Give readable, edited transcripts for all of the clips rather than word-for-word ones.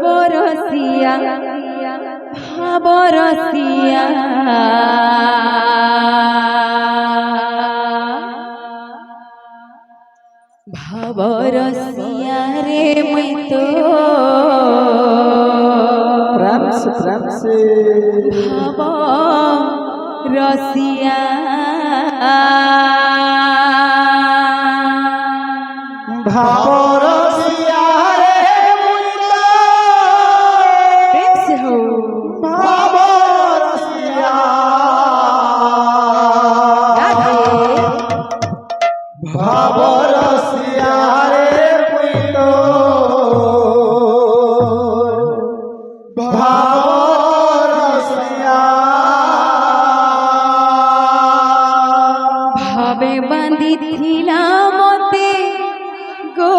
ভাবরসিয়া ভাবরসিয়া ভাবরসিয়া রে মই তো প্রেম সে ভাবরসিয়া ভাবরসিয়া রে মই তো প্রেম সে হো ভাবরসিয়া ভাবরসিয়া রে মই তো ভাবরসিয়া ভাবে বাঁধিছিলাম মতে গো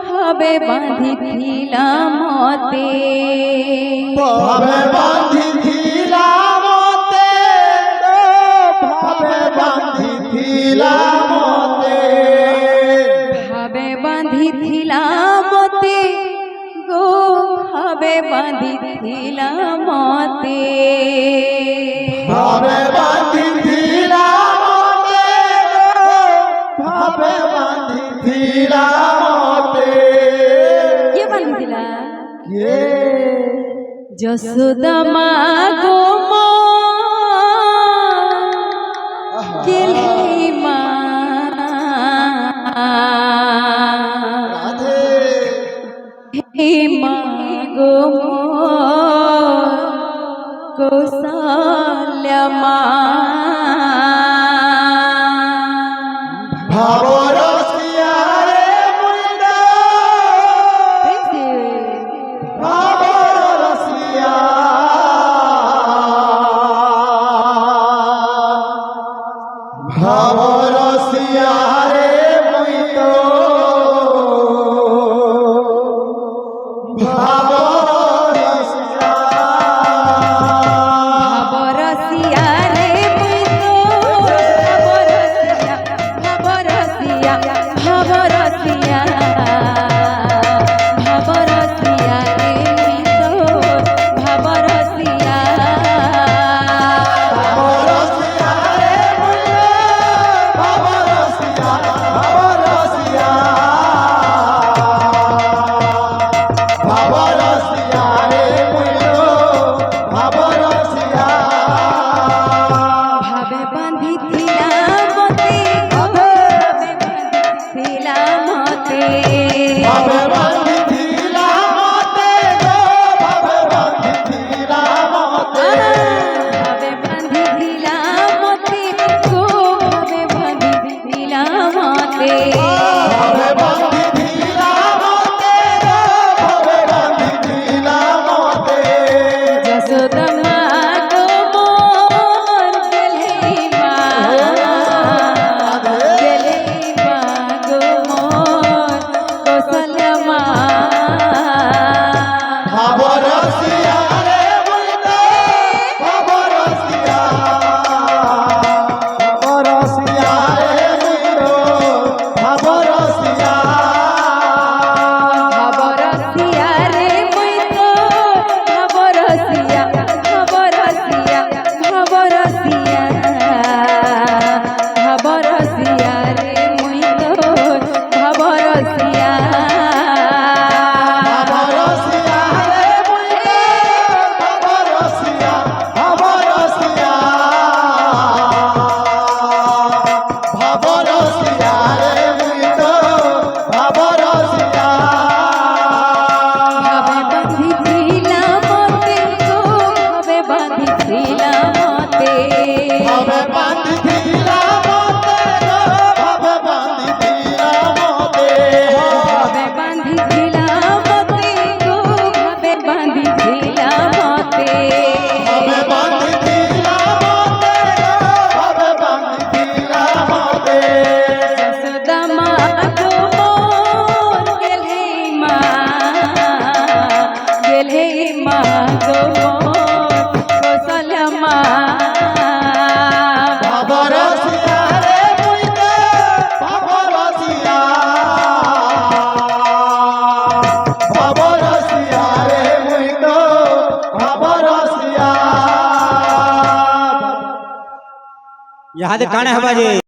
ভাবে বাঁধিছিলাম মতে ভাবে বাঁধিছিলাম মতে ভাবে বাঁধিছিলাম মতে ভাবে বাঁধিছিলাম মতে গো ভাবে বাঁধিছিলাম মতে ভাবে বাঁধিছিলাম মতে ভাবে বাঁধিছিলাম মতে কে বাঁধিছিলা কে যশোদা মা গো মা গেলি মা রাধে হে মা গো কৌশল্যা মা ভাবরসিয়া রে মই তো ভাবরসিয়া ভাবরসিয়া রে মই তো ভাবরসিয়া ভাবরসিয়া রে ইহাদে কানে হবা যে